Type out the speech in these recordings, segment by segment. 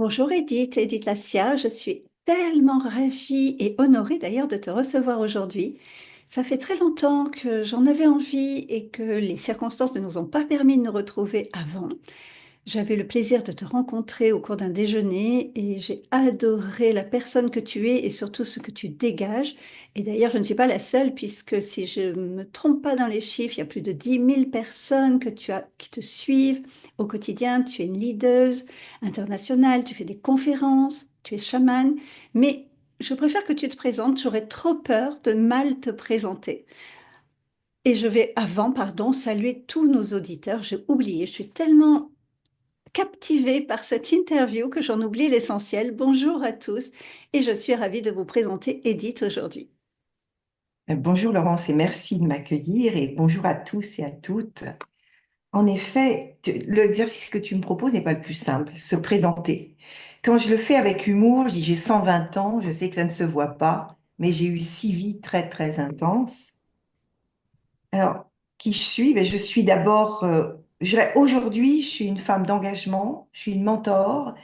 Bonjour Edith, Edith Lassia, je suis tellement ravie et honorée d'ailleurs de te recevoir aujourd'hui. Ça fait très longtemps que j'en avais envie et que les circonstances ne nous ont pas permis de nous retrouver avant. J'avais le plaisir de te rencontrer au cours d'un déjeuner et j'ai adoré la personne que tu es et surtout ce que tu dégages. Et d'ailleurs, je ne suis pas la seule puisque si je ne me trompe pas dans les chiffres, il y a plus de 10 000 personnes que tu as, qui te suivent au quotidien. Tu es une leader internationale, tu fais des conférences, tu es chamane. Mais je préfère que tu te présentes, j'aurais trop peur de mal te présenter. Et je vais avant, pardon, saluer tous nos auditeurs. J'ai oublié, je suis tellement captivée par cette interview que j'en oublie l'essentiel. Bonjour à tous et je suis ravie de vous présenter Edith aujourd'hui. Bonjour Laurence et merci de m'accueillir et bonjour à tous et à toutes. En effet, l'exercice que tu me proposes n'est pas le plus simple, se présenter. Quand je le fais avec humour, je dis j'ai 120 ans, je sais que ça ne se voit pas, mais j'ai eu 6 vies très très intenses. Alors, qui je suis? Ben, je suis d'abord, aujourd'hui, je suis une femme d'engagement, je suis une mentor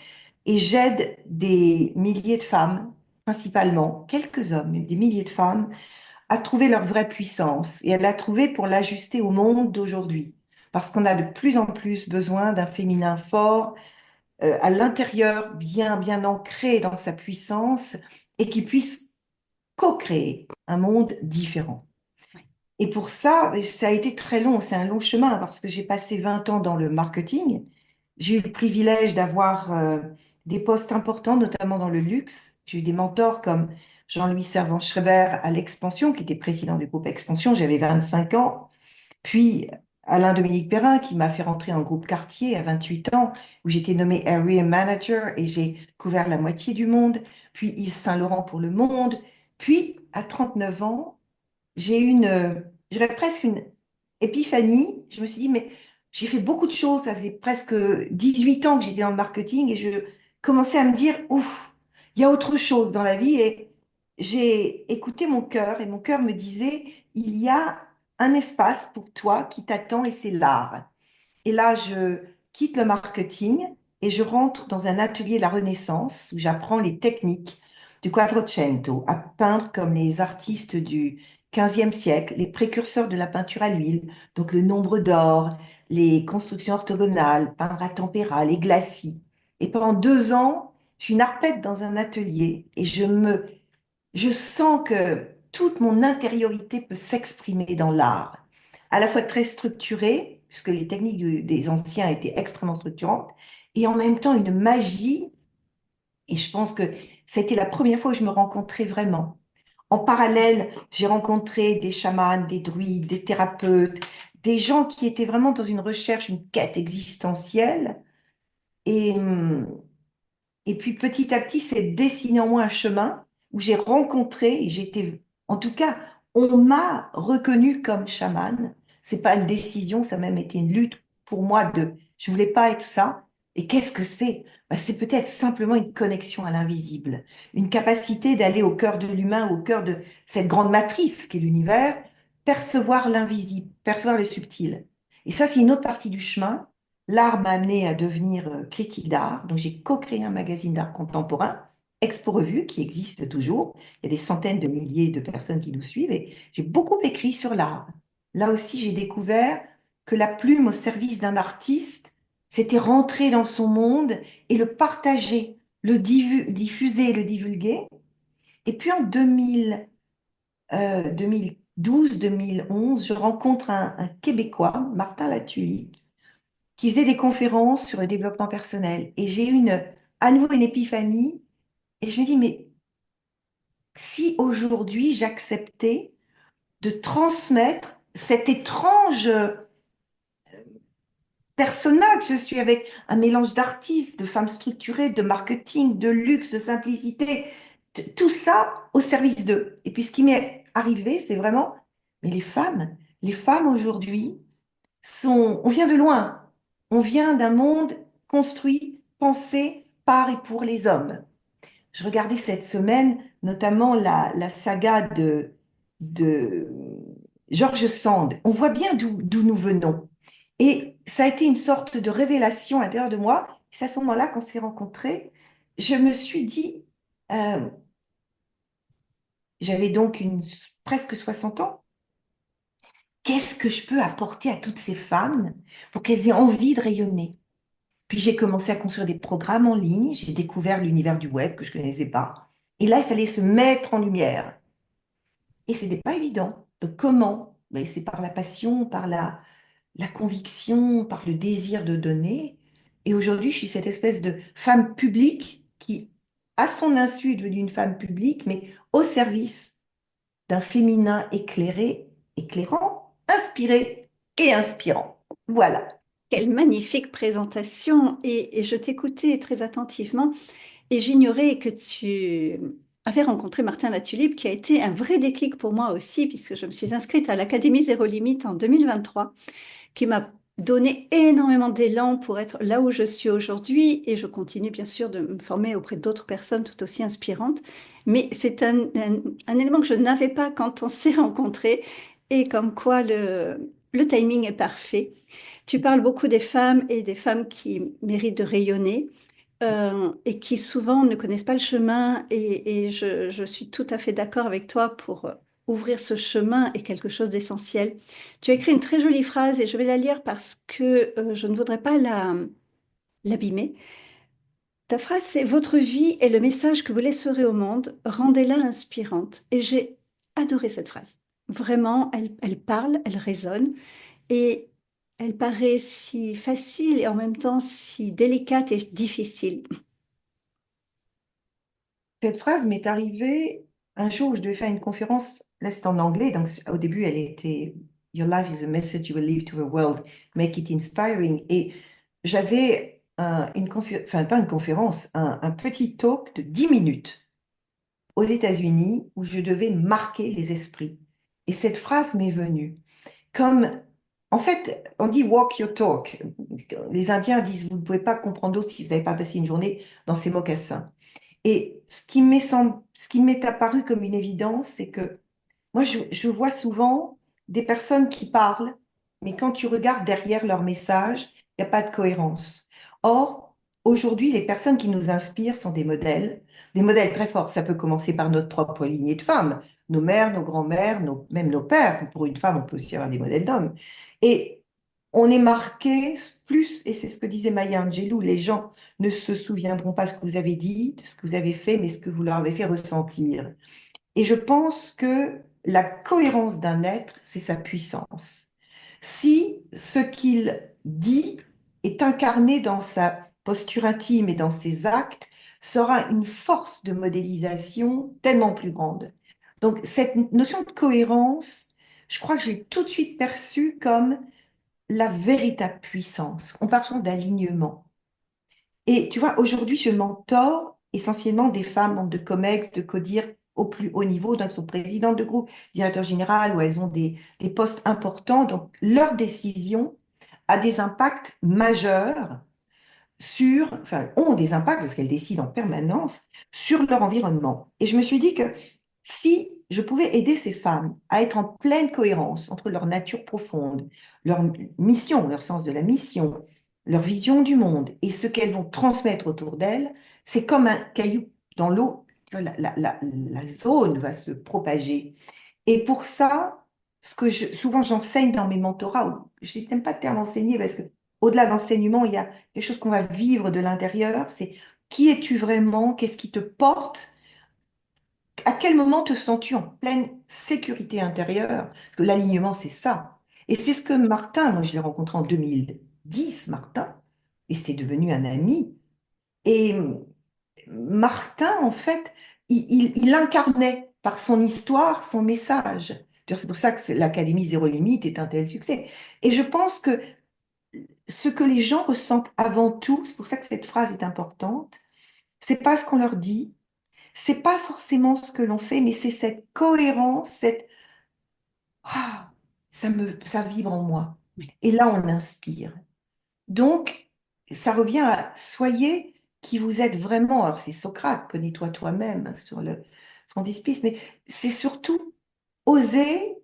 et j'aide des milliers de femmes, principalement, quelques hommes, mais des milliers de femmes à trouver leur vraie puissance et à la trouver pour l'ajuster au monde d'aujourd'hui. Parce qu'on a de plus en plus besoin d'un féminin fort, à l'intérieur, bien, bien ancré dans sa puissance et qui puisse co-créer un monde différent. Et pour ça, ça a été très long, c'est un long chemin parce que j'ai passé 20 ans dans le marketing. J'ai eu le privilège d'avoir des postes importants, notamment dans le luxe. J'ai eu des mentors comme Jean-Louis Servan-Schreiber à l'Expansion, qui était président du groupe Expansion, j'avais 25 ans. Puis Alain-Dominique Perrin, qui m'a fait rentrer dans le groupe Cartier à 28 ans, où j'étais nommé Area Manager et j'ai couvert la moitié du monde. Puis Yves Saint-Laurent pour le monde. Puis à 39 ans, j'ai eu je dirais presque une épiphanie. Je me suis dit, mais j'ai fait beaucoup de choses. Ça faisait presque 18 ans que j'étais dans le marketing et je commençais à me dire, ouf, il y a autre chose dans la vie. Et j'ai écouté mon cœur et mon cœur me disait, il y a un espace pour toi qui t'attend et c'est l'art. Et là, je quitte le marketing et je rentre dans un atelier de la Renaissance où j'apprends les techniques du Quattrocento, à peindre comme les artistes du 15e siècle, les précurseurs de la peinture à l'huile, donc le nombre d'or, les constructions orthogonales, peindre à tempéra, les glacis. Et pendant 2 ans, je suis une arpette dans un atelier et je sens que toute mon intériorité peut s'exprimer dans l'art, à la fois très structurée, puisque les techniques des anciens étaient extrêmement structurantes, et en même temps une magie, et je pense que c'était la première fois où je me rencontrais vraiment. En parallèle, j'ai rencontré des chamans, des druides, des thérapeutes, des gens qui étaient vraiment dans une recherche, une quête existentielle, et, et puis petit à petit, c'est dessiné en moi un chemin où j'ai rencontré, et j'étais, en tout cas, on m'a reconnue comme chamane. C'est pas une décision, ça a même été une lutte pour moi de, je voulais pas être ça. Et qu'est-ce que c'est? Ben, c'est peut-être simplement une connexion à l'invisible, une capacité d'aller au cœur de l'humain, au cœur de cette grande matrice qui est l'univers, percevoir l'invisible, percevoir le subtil. Et ça, c'est une autre partie du chemin. L'art m'a amené à devenir critique d'art. Donc, j'ai co-créé un magazine d'art contemporain, Expo Revue, qui existe toujours. Il y a des centaines de milliers de personnes qui nous suivent et j'ai beaucoup écrit sur l'art. Là aussi, j'ai découvert que la plume au service d'un artiste, c'était rentrer dans son monde et le partager, le diffuser, le divulguer. Et puis en 2012-2011, je rencontre un Québécois, Martin Latulippe, qui faisait des conférences sur le développement personnel. Et j'ai eu à nouveau une épiphanie. Et je me dis, mais si aujourd'hui j'acceptais de transmettre cet étrange persona que je suis avec un mélange d'artistes, de femmes structurées, de marketing, de luxe, de simplicité, tout ça au service d'eux. Et puis ce qui m'est arrivé, c'est vraiment, mais les femmes aujourd'hui on vient de loin. On vient d'un monde construit, pensé par et pour les hommes. Je regardais cette semaine notamment la saga de George Sand. On voit bien d'où nous venons. Et ça a été une sorte de révélation à l'intérieur de moi. C'est à ce moment-là qu'on s'est rencontrés. je me suis dit, euh, j'avais donc presque 60 ans, qu'est-ce que je peux apporter à toutes ces femmes pour qu'elles aient envie de rayonner? Puis j'ai commencé à construire des programmes en ligne, j'ai découvert l'univers du web que je ne connaissais pas. Et là, il fallait se mettre en lumière. Et ce n'était pas évident. Donc comment? Ben, c'est par la passion, par la conviction, par le désir de donner. Et aujourd'hui, je suis cette espèce de femme publique qui, à son insu, est devenue une femme publique, mais au service d'un féminin éclairé, éclairant, inspiré et inspirant. Voilà. Quelle magnifique présentation. Et je t'écoutais très attentivement et j'ignorais que tu avais rencontré Martin Latulippe, qui a été un vrai déclic pour moi aussi, puisque je me suis inscrite à l'Académie Zéro Limite en 2023, qui m'a donné énormément d'élan pour être là où je suis aujourd'hui. Et je continue bien sûr de me former auprès d'autres personnes tout aussi inspirantes. Mais c'est un élément que je n'avais pas quand on s'est rencontrés et comme quoi le timing est parfait. Tu parles beaucoup des femmes et des femmes qui méritent de rayonner. Et qui souvent ne connaissent pas le chemin et je suis tout à fait d'accord avec toi pour ouvrir ce chemin est quelque chose d'essentiel. Tu as écrit une très jolie phrase et je vais la lire parce que je ne voudrais pas l'abîmer. Ta phrase, c'est: Votre vie est le message que vous laisserez au monde, rendez-la inspirante. Et j'ai adoré cette phrase. Vraiment, elle parle, elle résonne et elle paraît si facile et en même temps si délicate et difficile. Cette phrase m'est arrivée un jour où je devais faire une conférence, là c'est en anglais, donc au début elle était Your life is a message you will leave to the world, make it inspiring. Et j'avais enfin pas une conférence, un petit talk de 10 minutes aux États-Unis où je devais marquer les esprits. Et cette phrase m'est venue. Comme, en fait, on dit walk your talk. Les Indiens disent, vous ne pouvez pas comprendre d'autres si vous n'avez pas passé une journée dans ces mocassins. Et ce qui m'est apparu comme une évidence, c'est que moi, je vois souvent des personnes qui parlent, mais quand tu regardes derrière leur message, il n'y a pas de cohérence. Or, aujourd'hui, les personnes qui nous inspirent sont des modèles très forts. Ça peut commencer par notre propre lignée de femmes, nos mères, nos grands-mères, même nos pères. Pour une femme, on peut aussi avoir des modèles d'hommes. Et on est marqué plus, et c'est ce que disait Maya Angelou, les gens ne se souviendront pas ce que vous avez dit, de ce que vous avez fait, mais ce que vous leur avez fait ressentir. Et je pense que la cohérence d'un être, c'est sa puissance. Si ce qu'il dit est incarné dans sa posture intime et dans ses actes, sera une force de modélisation tellement plus grande. Donc cette notion de cohérence, je crois que j'ai tout de suite perçue comme la véritable puissance. On parle souvent d'alignement. Et tu vois, aujourd'hui, je mentor essentiellement des femmes membres de COMEX, de CODIR au plus haut niveau, donc elles sont présidentes de groupe, directeur général, où elles ont des postes importants. Donc, leur décision a des impacts majeurs enfin, ont des impacts, parce qu'elles décident en permanence, sur leur environnement. Et je me suis dit que si je pouvais aider ces femmes à être en pleine cohérence entre leur nature profonde, leur mission, leur sens de la mission, leur vision du monde et ce qu'elles vont transmettre autour d'elles, c'est comme un caillou dans l'eau. La zone va se propager. Et pour ça, souvent j'enseigne dans mes mentorats, je n'aime pas le terme enseigner parce que au-delà de l'enseignement, il y a quelque chose qu'on va vivre de l'intérieur. C'est qui es-tu vraiment? Qu'est-ce qui te porte? À quel moment te sens-tu en pleine sécurité intérieure? Parce que l'alignement, c'est ça. Et c'est ce que Martin, moi je l'ai rencontré en 2010, Martin, et c'est devenu un ami. Et Martin, en fait, il incarnait par son histoire son message. D'ailleurs, c'est pour ça que l'Académie Zéro Limite est un tel succès. Et je pense que ce que les gens ressentent avant tout, c'est pour ça que cette phrase est importante, c'est pas ce qu'on leur dit, c'est pas forcément ce que l'on fait, mais c'est cette cohérence, ah, ça vibre en moi. Et là, on inspire. Donc, ça revient à soyez qui vous êtes vraiment. Alors, c'est Socrate, connais-toi toi-même sur le frontispice, mais c'est surtout oser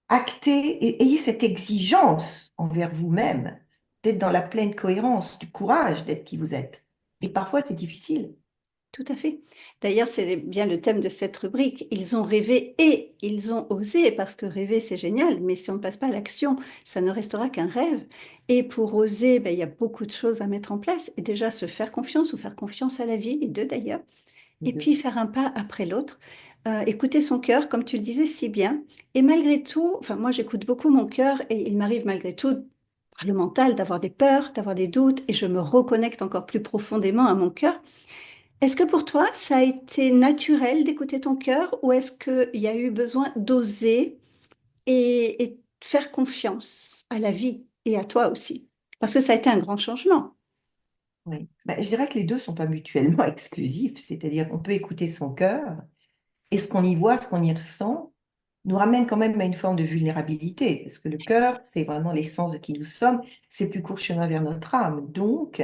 acter et ayez cette exigence envers vous-même d'être dans la pleine cohérence, du courage d'être qui vous êtes. Et parfois, c'est difficile. Tout à fait. D'ailleurs, c'est bien le thème de cette rubrique. Ils ont rêvé et ils ont osé, parce que rêver, c'est génial, mais si on ne passe pas à l'action, ça ne restera qu'un rêve. Et pour oser, ben, il y a beaucoup de choses à mettre en place. Et déjà, se faire confiance ou faire confiance à la vie, les deux d'ailleurs. Et puis faire un pas après l'autre. Écouter son cœur, comme tu le disais si bien. Et malgré tout, enfin, moi, j'écoute beaucoup mon cœur et il m'arrive malgré tout, par le mental, d'avoir des peurs, d'avoir des doutes, et je me reconnecte encore plus profondément à mon cœur. Est-ce que pour toi, ça a été naturel d'écouter ton cœur ou est-ce qu'il y a eu besoin d'oser et faire confiance à la vie et à toi aussi? Parce que ça a été un grand changement. Oui. Ben, je dirais que les deux ne sont pas mutuellement exclusifs, c'est-à-dire on peut écouter son cœur et ce qu'on y voit, ce qu'on y ressent, nous ramène quand même à une forme de vulnérabilité, parce que le cœur, c'est vraiment l'essence de qui nous sommes, c'est le plus court chemin vers notre âme. Donc,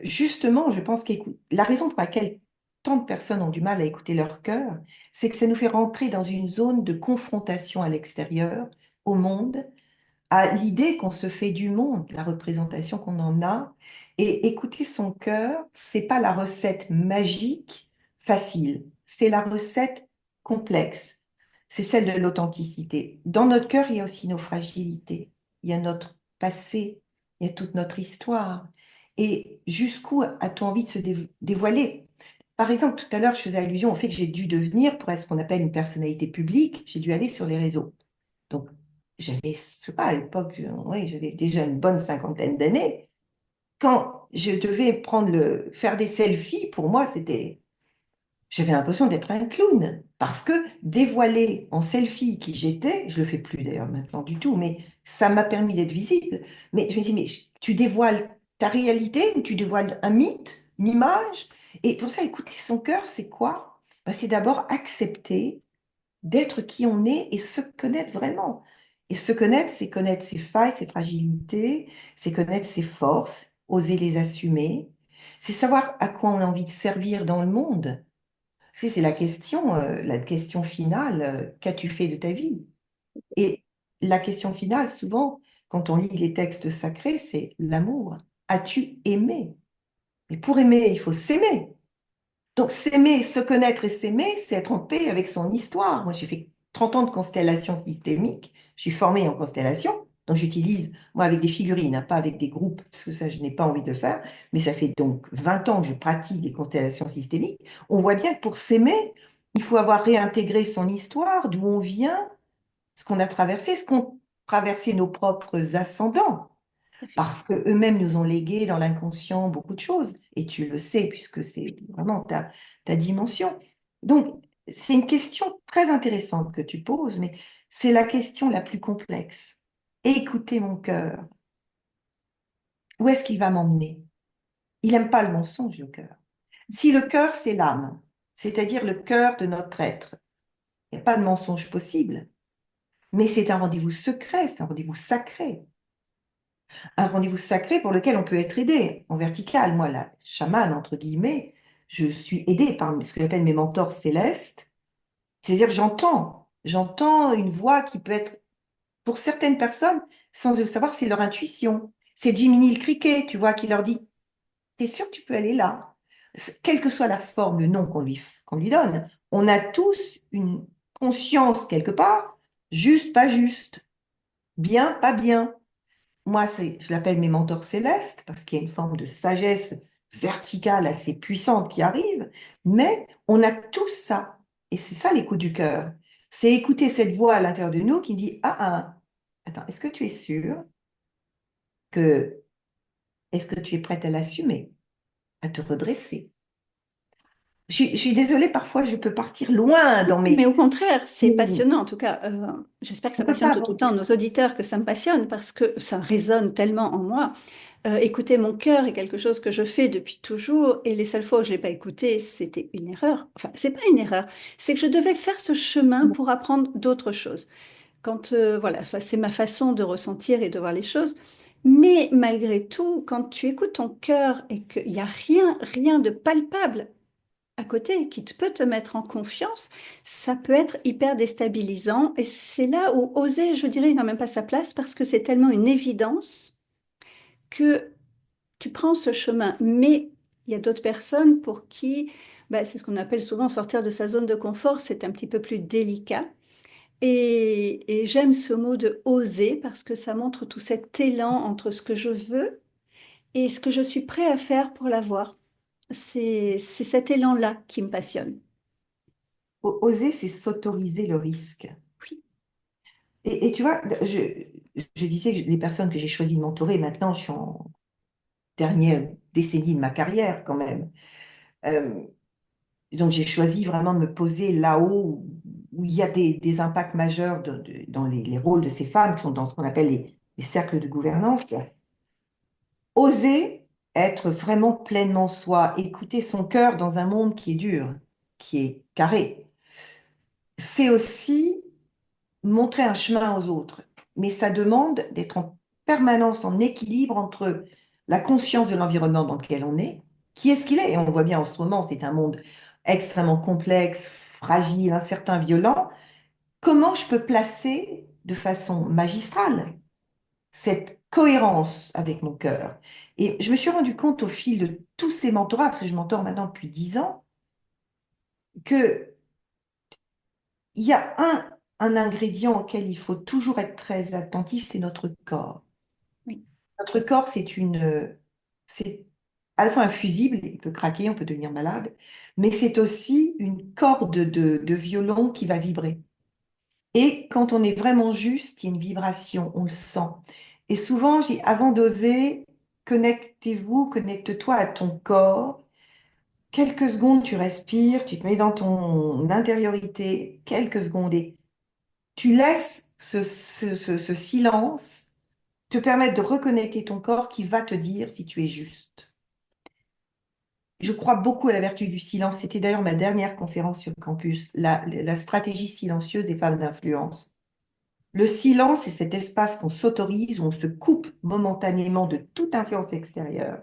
justement, je pense que la raison pour laquelle tant de personnes ont du mal à écouter leur cœur, c'est que ça nous fait rentrer dans une zone de confrontation à l'extérieur, au monde, à l'idée qu'on se fait du monde, la représentation qu'on en a. Et écouter son cœur, c'est pas la recette magique facile, c'est la recette complexe. C'est celle de l'authenticité. Dans notre cœur, il y a aussi nos fragilités, il y a notre passé, il y a toute notre histoire. Et jusqu'où a-t-on envie de se dévoiler? Par exemple, tout à l'heure, je faisais allusion au fait que j'ai dû devenir, pour être ce qu'on appelle une personnalité publique, j'ai dû aller sur les réseaux. Donc, j'avais, je sais pas, à l'époque, oui, j'avais déjà une bonne cinquantaine d'années. Quand je devais faire des selfies, pour moi, j'avais l'impression d'être un clown. Parce que dévoiler en selfie qui j'étais, je le fais plus d'ailleurs maintenant du tout, mais ça m'a permis d'être visible. Mais je me dis, mais tu dévoiles ta réalité ou tu dévoiles un mythe, une image? Et pour ça, écouter son cœur, c'est quoi? Ben, c'est d'abord accepter d'être qui on est et se connaître vraiment. Et se connaître, c'est connaître ses failles, ses fragilités, c'est connaître ses forces, oser les assumer, c'est savoir à quoi on a envie de servir dans le monde. C'est la question finale, qu'as-tu fait de ta vie? Et la question finale, souvent, quand on lit les textes sacrés, c'est l'amour. As-tu aimé? Mais pour aimer, il faut s'aimer. Donc, s'aimer, se connaître et s'aimer, c'est être en paix avec son histoire. Moi, j'ai fait 30 ans de constellation systémique. Je suis formée en constellation. Donc, j'utilise, moi, avec des figurines, hein, pas avec des groupes, parce que ça, je n'ai pas envie de faire. Mais ça fait donc 20 ans que je pratique les constellations systémiques. On voit bien que pour s'aimer, il faut avoir réintégré son histoire, d'où on vient, ce qu'on a traversé, ce qu'ont traversé nos propres ascendants parce qu'eux-mêmes nous ont légué dans l'inconscient beaucoup de choses, et tu le sais, puisque c'est vraiment ta dimension. Donc, c'est une question très intéressante que tu poses, mais c'est la question la plus complexe. Écoutez mon cœur, où est-ce qu'il va m'emmener? Il n'aime pas le mensonge, le cœur. Si le cœur, c'est l'âme, c'est-à-dire le cœur de notre être, il n'y a pas de mensonge possible, mais c'est un rendez-vous secret, c'est un rendez-vous sacré. Un rendez-vous sacré pour lequel on peut être aidé en vertical. Moi, la chamane, entre guillemets, je suis aidée par ce que j'appelle mes mentors célestes. C'est-à-dire que j'entends une voix qui peut être, pour certaines personnes, sans le savoir, c'est leur intuition. C'est Jiminy le criquet, tu vois, qui leur dit, t'es sûr que tu peux aller là? Quelle que soit la forme, le nom qu'on lui donne, on a tous une conscience quelque part, juste, pas juste, bien, pas bien. Moi, je l'appelle mes mentors célestes parce qu'il y a une forme de sagesse verticale assez puissante qui arrive, mais on a tout ça. Et c'est ça l'écoute du cœur. C'est écouter cette voix à l'intérieur de nous qui dit, ah, ah, attends, est-ce que tu es sûr que, est-ce que tu es prête à l'assumer, à te redresser? Je suis désolée, parfois je peux partir loin dans Mais mes... au contraire, c'est mais passionnant. En tout cas, j'espère que on ça ne peut passionne pas tout aborder autant ça. nos auditeurs que ça me passionne parce que ça résonne tellement en moi. Écouter mon cœur est quelque chose que je fais depuis toujours et les seules fois où je ne l'ai pas écouté, c'était une erreur. Enfin, c'est pas une erreur, c'est que je devais faire ce chemin pour apprendre d'autres choses. Quand, voilà, enfin, c'est ma façon de ressentir et de voir les choses. Mais malgré tout, quand tu écoutes ton cœur et qu'il n'y a rien de palpable à côté qui peut te mettre en confiance, ça peut être hyper déstabilisant. Et c'est là où oser, je dirais, n'a même pas sa place parce que c'est tellement une évidence que tu prends ce chemin. Mais Il y a d'autres personnes pour qui, bah, c'est ce qu'on appelle souvent sortir de sa zone de confort, c'est un petit peu plus délicat. Et j'aime ce mot de oser parce que ça montre tout cet élan entre ce que je veux et ce que je suis prêt à faire pour l'avoir. C'est cet élan-là qui me passionne. Oser, c'est s'autoriser le risque. Oui, Et tu vois, je disais que les personnes que j'ai choisi de mentorer, maintenant, je suis en dernière décennie de ma carrière quand même. Euh, donc, j'ai choisi vraiment de me poser là-haut où il y a des impacts majeurs dans les rôles de ces femmes qui sont dans ce qu'on appelle les cercles de gouvernance. Oser être vraiment pleinement soi, écouter son cœur dans un monde qui est dur, qui est carré. C'est aussi montrer un chemin aux autres. Mais ça demande d'être en permanence en équilibre entre la conscience de l'environnement dans lequel on est, qui est ce qu'il est. Et on voit bien en ce moment, c'est un monde extrêmement complexe, fragile, incertain, violent. Comment je peux placer de façon magistrale cette cohérence avec mon cœur? Et je me suis rendu compte au fil de tous ces mentorats, parce que je mentore maintenant depuis 10 ans, que il y a un ingrédient auquel il faut toujours être très attentif, c'est notre corps. oui, Notre corps, c'est à la fois un fusible, il peut craquer, on peut devenir malade, mais c'est aussi une corde de violon qui va vibrer. Et quand on est vraiment juste, il y a une vibration, on le sent. Et souvent, je dis, avant d'oser, connectez-vous, connecte-toi à ton corps. Quelques secondes, tu respires, tu te mets dans ton intériorité, quelques secondes, et tu laisses ce silence te permettre de reconnecter ton corps qui va te dire si tu es juste. Je crois beaucoup à la vertu du silence. C'était d'ailleurs ma dernière conférence sur le campus, la stratégie silencieuse des femmes d'influence. Le silence, c'est cet espace qu'on s'autorise, où on se coupe momentanément de toute influence extérieure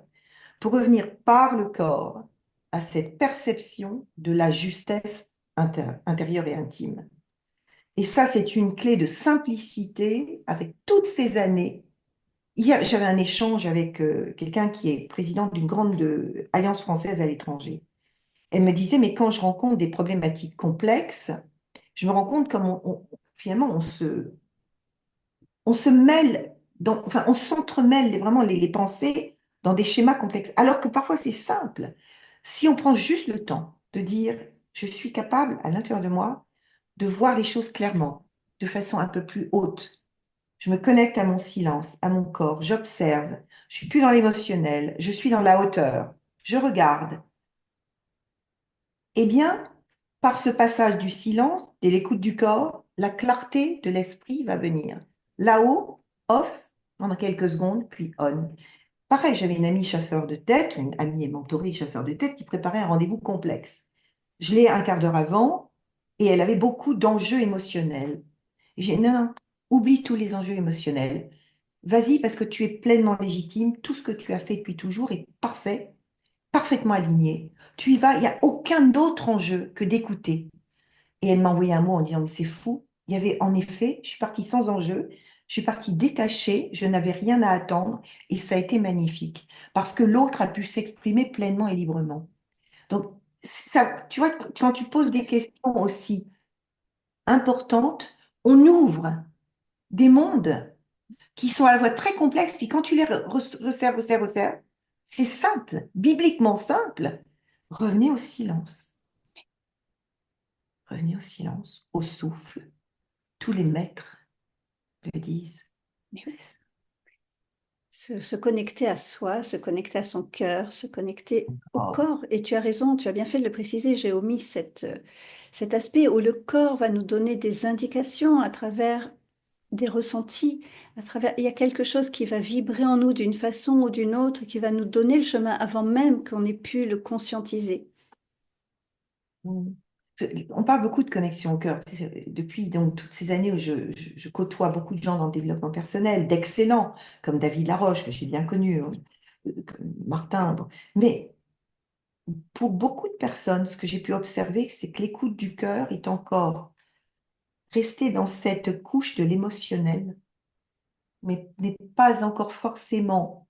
pour revenir par le corps à cette perception de la justesse intérieure et intime. Et ça, c'est une clé de simplicité avec toutes ces années. Hier, j'avais un échange avec quelqu'un qui est président d'une grande alliance française à l'étranger. Elle me disait, mais quand je rencontre des problématiques complexes, je me rends compte comme finalement on se mêle, enfin on s'entremêle vraiment les pensées dans des schémas complexes, alors que parfois c'est simple. Si on prend juste le temps de dire, je suis capable à l'intérieur de moi de voir les choses clairement, de façon un peu plus haute. Je me connecte à mon silence, à mon corps, j'observe, je suis plus dans l'émotionnel, je suis dans la hauteur, je regarde. Eh bien, par ce passage du silence, de l'écoute du corps, la clarté de l'esprit va venir. Là-haut, off, pendant quelques secondes, puis on. Pareil, j'avais une amie chasseur de tête, une amie et mentorée chasseur de tête qui préparait un rendez-vous complexe. Je l'ai un quart d'heure avant et elle avait beaucoup d'enjeux émotionnels. J'ai dit, non, non, oublie tous les enjeux émotionnels. Vas-y parce que tu es pleinement légitime. Tout ce que tu as fait depuis toujours est parfait, parfaitement aligné. Tu y vas, il n'y a aucun autre enjeu que d'écouter. Et elle m'a envoyé un mot en disant, mais c'est fou. Il y avait en effet, je suis partie sans enjeu, je suis partie détachée, je n'avais rien à attendre et ça a été magnifique parce que l'autre a pu s'exprimer pleinement et librement. Donc, ça, tu vois, quand tu poses des questions aussi importantes, on ouvre des mondes qui sont à la fois très complexes, puis quand tu les resserres, c'est simple, bibliquement simple. Revenez au silence. Revenez au silence, au souffle. Tous les maîtres le disent. mais C'est oui. ça. Se connecter à soi, se connecter à son cœur, se connecter au Oh. corps. Et tu as raison, tu as bien fait de le préciser, j'ai omis cet aspect où le corps va nous donner des indications à travers des ressentis, à travers, il y a quelque chose qui va vibrer en nous d'une façon ou d'une autre, qui va nous donner le chemin avant même qu'on ait pu le conscientiser. Mm. On parle beaucoup de connexion au cœur. Depuis donc, toutes ces années où je côtoie beaucoup de gens dans le développement personnel, d'excellents, comme David Laroche, que j'ai bien connu, hein, comme Martin. Bon. Mais pour beaucoup de personnes, ce que j'ai pu observer, c'est que l'écoute du cœur est encore restée dans cette couche de l'émotionnel, mais n'est pas encore forcément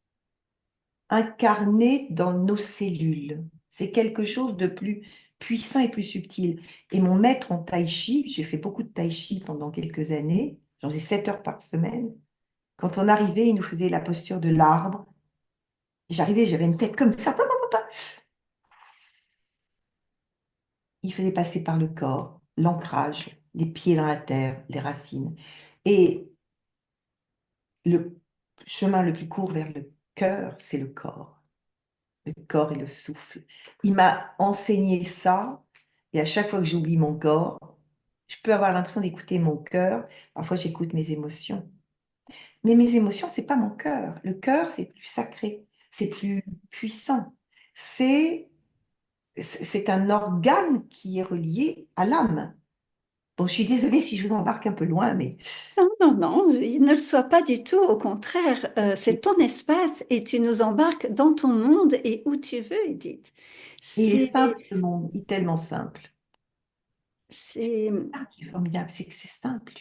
incarné dans nos cellules. C'est quelque chose de plus puissant et plus subtil. Et mon maître en tai chi, j'ai fait beaucoup de tai chi pendant quelques années, j'en faisais 7 heures par semaine. Quand on arrivait, il nous faisait la posture de l'arbre. J'arrivais, j'avais une tête comme ça. Pa, pa, pa, pa. Il faisait passer par le corps, l'ancrage, les pieds dans la terre, les racines. Et le chemin le plus court vers le cœur, c'est le corps. Le corps et le souffle. Il m'a enseigné ça, et à chaque fois que j'oublie mon corps, je peux avoir l'impression d'écouter mon cœur. Parfois, j'écoute mes émotions. Mais mes émotions, c'est pas mon cœur. Le cœur, c'est plus sacré, c'est plus puissant. C'est c'est un organe qui est relié à l'âme. Bon, je suis désolée si je vous embarque un peu loin, mais Non, non, non, il ne le soit pas du tout. Au contraire, c'est ton espace et tu nous embarques dans ton monde et où tu veux, Edith. il est C'est, simple, le monde, il est tellement simple. c'est, C'est ça qui est formidable, c'est que c'est simple.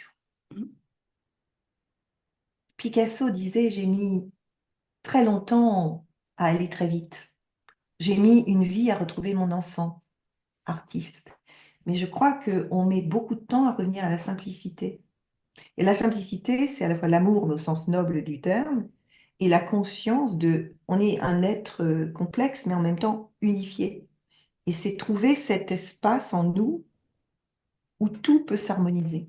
Picasso disait, j'ai mis très longtemps à aller très vite. J'ai mis une vie à retrouver mon enfant, artiste. Mais je crois qu'on met beaucoup de temps à revenir à la simplicité. Et la simplicité, c'est à la fois l'amour, mais au sens noble du terme, et la conscience de, on est un être complexe, mais en même temps unifié. Et c'est trouver cet espace en nous où tout peut s'harmoniser.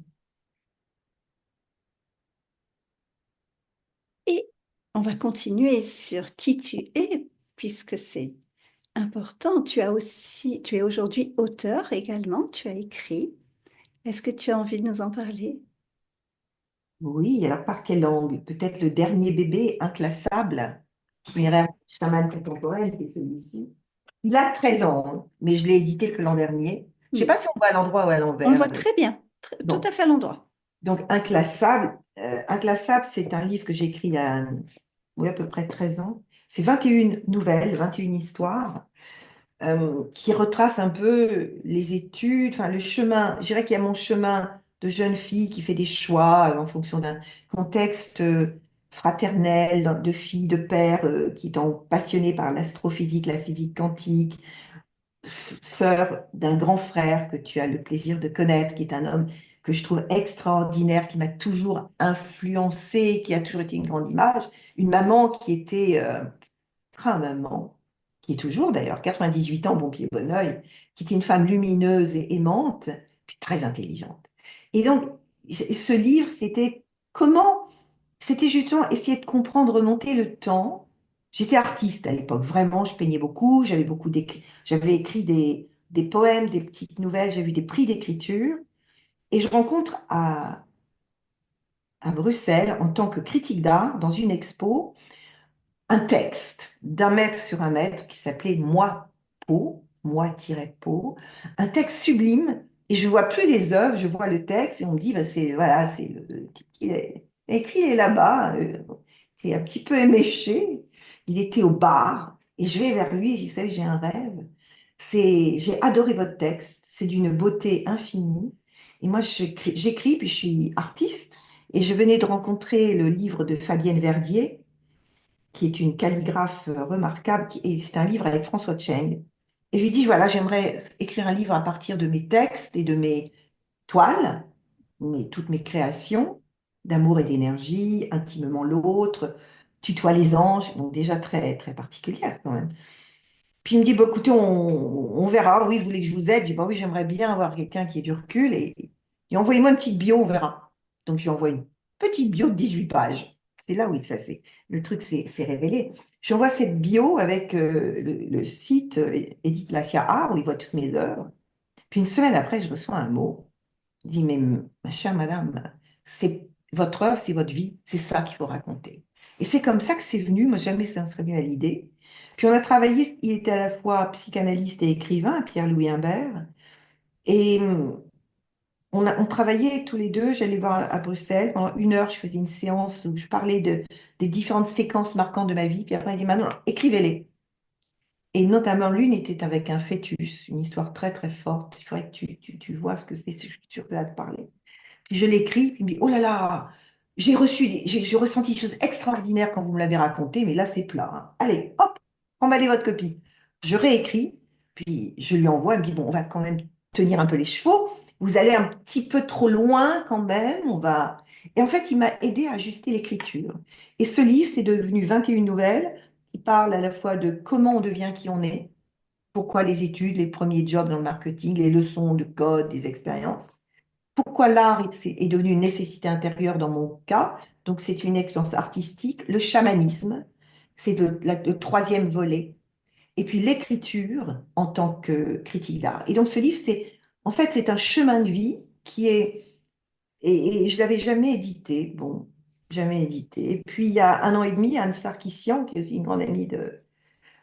et on va continuer sur qui tu es, puisque c'est important. Tu es aujourd'hui auteur également, tu as écrit. Est-ce que tu as envie de nous en parler? Oui, alors par quelle langue? Peut-être le dernier bébé inclassable, itinéraire chaman contemporain, qui est celui-ci. Il a 13 ans, hein, mais je l'ai édité que l'an dernier. Je ne sais Hmm. pas si on voit à l'endroit ou à On le l'envers. voit très bien, tout à Bon, fait à l'endroit. donc Inclassable. Inclassable, c'est un livre que j'ai écrit il y a oui, à peu près 13 ans. C'est 21 nouvelles, 21 histoires qui retracent un peu les études, enfin le chemin. Je dirais qu'il y a mon chemin de jeune fille qui fait des choix en fonction d'un contexte fraternel, de filles, de pères qui étant passionnés par l'astrophysique, la physique quantique, sœur d'un grand frère que tu as le plaisir de connaître, qui est un homme que je trouve extraordinaire, qui m'a toujours influencé, qui a toujours été une grande image, une maman qui était maman, qui est toujours d'ailleurs 98 ans, bon pied, bon oeil, qui était une femme lumineuse et aimante, puis très intelligente. Et donc, ce livre, c'était comment, c'était justement essayer de comprendre, remonter le temps. J'étais artiste à l'époque, vraiment, je peignais beaucoup, j'avais écrit des poèmes, des petites nouvelles, j'ai eu des prix d'écriture, et je rencontre à Bruxelles, en tant que critique d'art, dans une expo, un texte d'un mètre sur un mètre qui s'appelait Moi, Peau, moi-peau, un texte sublime, et je vois plus les œuvres, je vois le texte, et on me dit, bah, c'est voilà, c'est le type qui est écrit, il est là-bas, il est un petit peu éméché, il était au bar, et je vais vers lui, et je dis, vous savez, j'ai un rêve, j'ai adoré votre texte, c'est d'une beauté infinie, et moi j'écris, puis je suis artiste, et je venais de rencontrer le livre de Fabienne Verdier, qui est une calligraphe remarquable, et c'est un livre avec François Cheng. Et je lui dis, voilà, j'aimerais écrire un livre à partir de mes textes et de mes toiles, toutes mes créations, d'amour et d'énergie, intimement l'autre, tutoie les anges, donc déjà très, très particulière quand même. Puis il me dit, bah, écoutez, on verra, oui, vous voulez que je vous aide? Je dis, bah oui, j'aimerais bien avoir quelqu'un qui ait du recul, et envoyez-moi une petite bio, on verra. Donc je lui envoie une petite bio de 18 pages. C'est là où le truc s'est révélé. J'envoie cette bio avec le site Edith Lacia Art, où il voit toutes mes œuvres. Puis une semaine après, je reçois un mot. Il dit, mais ma chère madame, c'est votre œuvre, c'est votre vie, c'est ça qu'il faut raconter. Et c'est comme ça que c'est venu, moi jamais ça me serait venu à l'idée. Puis on a travaillé, il était à la fois psychanalyste et écrivain, Pierre-Louis Imbert, et on travaillait tous les deux, j'allais voir à Bruxelles, pendant 1 heure, je faisais une séance où je parlais des différentes séquences marquantes de ma vie, puis après il dit, maintenant, écrivez-les. Et notamment l'une était avec un fœtus, une histoire très très forte, il faudrait que tu vois ce que c'est, je suis sûre que ça va te parler. Je l'écris, puis il me dit, oh là là, j'ai ressenti des choses extraordinaires quand vous me l'avez raconté, mais là, c'est plat, hein. Allez, hop, emballez votre copie. Je réécris, puis je lui envoie, elle me dit, bon, on va quand même tenir un peu les chevaux. Vous allez un petit peu trop loin quand même, on va... Et en fait, il m'a aidé à ajuster l'écriture. Et ce livre, c'est devenu 21 nouvelles. Il parle à la fois de comment on devient qui on est, pourquoi les études, les premiers jobs dans le marketing, les leçons de code, des expériences. Pourquoi l'art est devenu une nécessité intérieure dans mon cas. Donc, c'est une expérience artistique. Le chamanisme, c'est le troisième volet. Et puis, l'écriture en tant que critique d'art. Et donc, ce livre, en fait, c'est un chemin de vie qui est, et je ne l'avais jamais édité. Bon, jamais édité. Et puis, il y a un an et demi, Anne Sarkissian, qui est aussi une grande amie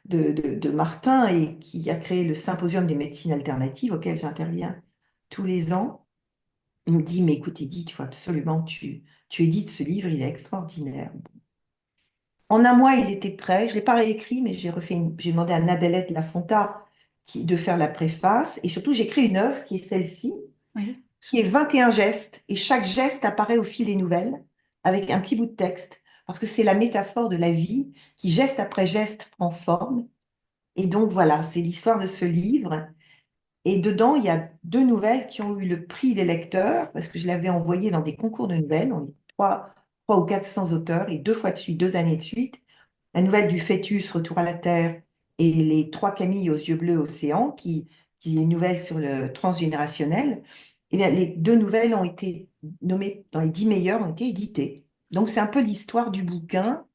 de Martin et qui a créé le Symposium des médecines alternatives auquel j'interviens tous les ans. Il me dit, mais écoute, Edith, il faut absolument que tu édites ce livre, il est extraordinaire. En un mois, il était prêt. Je ne l'ai pas réécrit, mais j'ai demandé à Nadèle Lafonta de faire la préface. Et surtout, j'ai créé une œuvre qui est celle-ci, Oui. qui est 21 gestes. Et chaque geste apparaît au fil des nouvelles, avec un petit bout de texte. Parce que c'est la métaphore de la vie qui, geste après geste, prend forme. Et donc, voilà, c'est l'histoire de ce livre. Et dedans, il y a deux nouvelles qui ont eu le prix des lecteurs, parce que je l'avais envoyé dans des concours de nouvelles. On est trois ou 400 auteurs, et deux fois de suite, 2 années de suite. La nouvelle du fœtus, Retour à la Terre, et les trois Camilles aux yeux bleus océan, qui est une nouvelle sur le transgénérationnel. Eh bien, les deux nouvelles ont été nommées dans les 10 meilleures, ont été éditées. Donc, c'est un peu l'histoire du bouquin.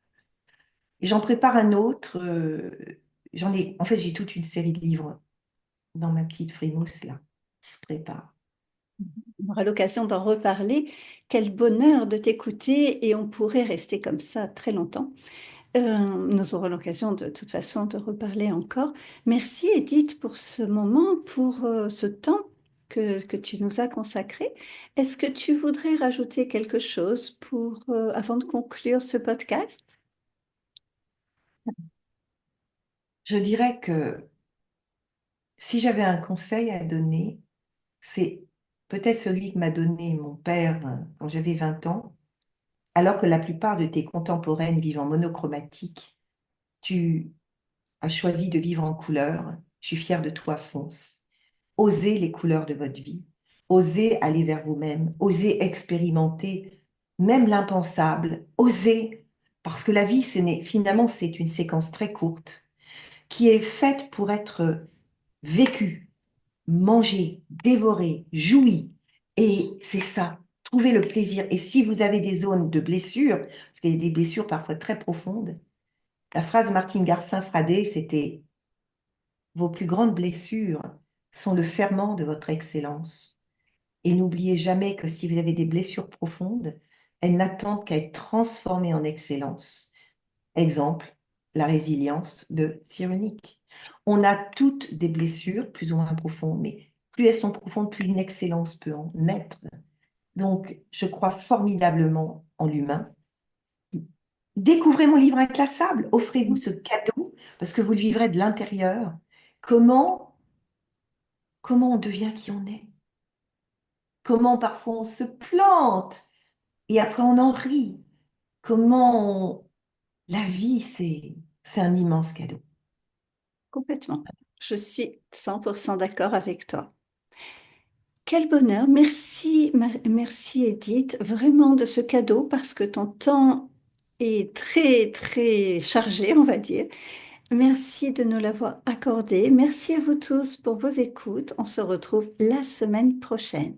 Et j'en prépare un autre. En fait, j'ai toute une série de livres dans ma petite frimousse là, qui se prépare. On aura l'occasion d'en reparler. Quel bonheur de t'écouter et on pourrait rester comme ça très longtemps. Nous aurons l'occasion de toute façon de reparler encore. Merci Edith pour ce moment, pour ce temps que tu nous as consacré. Est-ce que tu voudrais rajouter quelque chose avant de conclure ce podcast? Je dirais que si j'avais un conseil à donner, c'est peut-être celui que m'a donné mon père quand j'avais 20 ans, alors que la plupart de tes contemporaines vivent en monochromatique. Tu as choisi de vivre en couleur. Je suis fière de toi, fonce. Osez les couleurs de votre vie. Osez aller vers vous-même. Osez expérimenter même l'impensable. Osez, parce que la vie, finalement, c'est une séquence très courte qui est faite pour être vécue, mangée, dévorée, jouie. Et c'est ça, trouvez le plaisir. Et si vous avez des zones de blessures, parce qu'il y a des blessures parfois très profondes, la phrase de Martine Garcin-Fradé, c'était: vos plus grandes blessures sont le ferment de votre excellence. Et n'oubliez jamais que si vous avez des blessures profondes, elles n'attendent qu'à être transformées en excellence. Exemple, la résilience de Cyrulnik. On a toutes des blessures, plus ou moins profondes, mais plus elles sont profondes, plus une excellence peut en naître. Donc, je crois formidablement en l'humain. Découvrez mon livre inclassable, offrez-vous ce cadeau, parce que vous le vivrez de l'intérieur. Comment, comment on devient qui on est? Comment parfois on se plante et après on en rit? La vie, c'est un immense cadeau. Complètement. Je suis 100% d'accord avec toi. Quel bonheur. Merci, merci Edith, vraiment de ce cadeau parce que ton temps est très, très chargé, on va dire. Merci de nous l'avoir accordé. Merci à vous tous pour vos écoutes. On se retrouve la semaine prochaine.